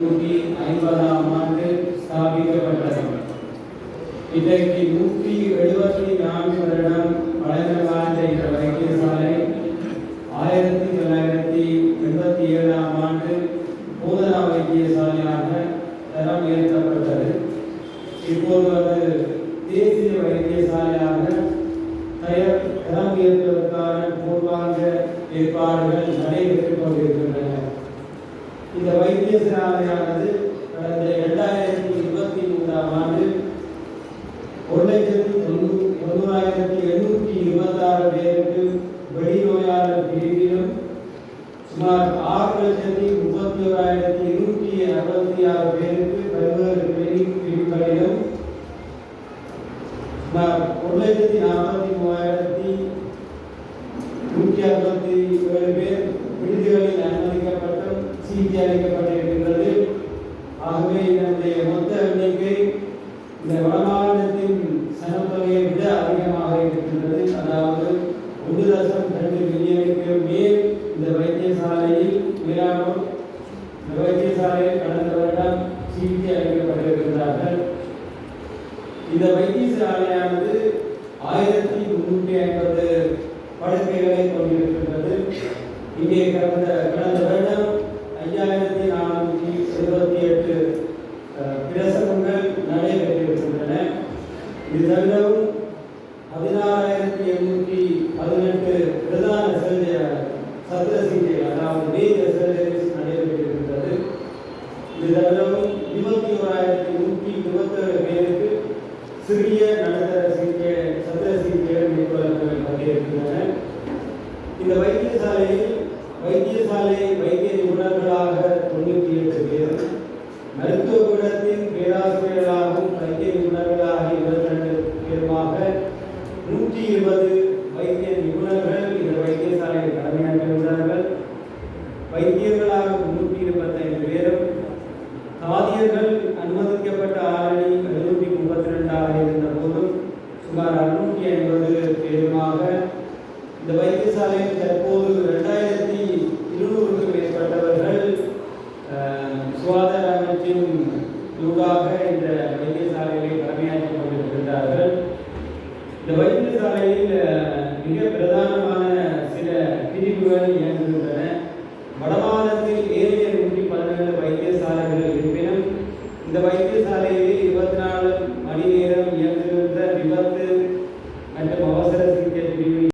1950ஆம் ஆண்டு ஸ்தாபிக்கப்பட்டது. இன்றைக்கு 174 வருடம் பழமை வாய்ந்த இந்த வைத்தியசாலை 1987ஆம் ஆண்டு போதனா வைத்தியசாலையாக தரம் உயர்த்தப்பட்டது. இப்போது அது தேசிய வைத்தியசாலையாக தரம் உயர்த்துவதற்கான பூர்வாங்க ஏற்பாடுகள் நடைபெற்றுக் கொண்டிருக்கின்றன. இந்த வைத்தியசாலையானது கடந்த 2023ஆம் ஆண்டு 1,90,826 பேருக்கு வெளிநோயாளர் பிரிவிலும் சுமார் 6,31,266 பேருக்கு பல்வேறு கிளினிக் பிரிவுகளிலும் சுமார் 1,43,167 பேர் விடுதிகளில் அனுமதிக்கப்பட்டும் சிகிச்சை அளிக்கப்பட்டிருக்கின்றது. ஆகவே இதனுடைய மொத்த எண்ணிக்கை இந்த வடமாநிலத்தின் சனத்தொகையை விட அதிகமாக இருக்கின்றது. அதாவது 1.2 மில்லியனுக்கு மேல் இந்த வைத்தியசாலையில் கடந்த வருடம் சிகிச்சை அளிக்கப்பட்டிருக்கிறார்கள். இந்த வைத்தியசாலையானது 1350 படுக்கைகளை கொண்டிருக்கின்றது. இங்கே கடந்த வருடம் 5478 பிரசவங்கள் நடைபெற்றிருக்கின்றன. இது தவிரவும் 16,818 பிரதான சத்திர சிகிச்சை அதாவது மேஜர் சர்ஜரிஸ் நடைபெற்றிருக்கின்றது. இது தவிரவும் 21,127 பேருக்கு சிறிய நடுத்தர சத்திர சிகிச்சைகள் மேற்கொள்ளப்பட்டிருக்கின்றன. இந்த வைத்தியசாலை வைத்திய நிபுணர்களாக 98 பேர், மருத்துவ கூடத்தின் பேராசிரியர்களாகவும் வைத்திய நிபுணர்களாக 22 பேருமாக 120 வைத்திய நிபுணர்கள் இந்த வைத்தியசாலையில் கடமையாற்றுகிறார்கள். வைத்தியர்களாக 325 பேரும், தாதியர்கள் அனுமதிக்கப்பட்ட ஆரணி 732 இருந்த போதும் சுமார் 650 பேருமாக இந்த வைத்தியசாலையில் தற்போது 2000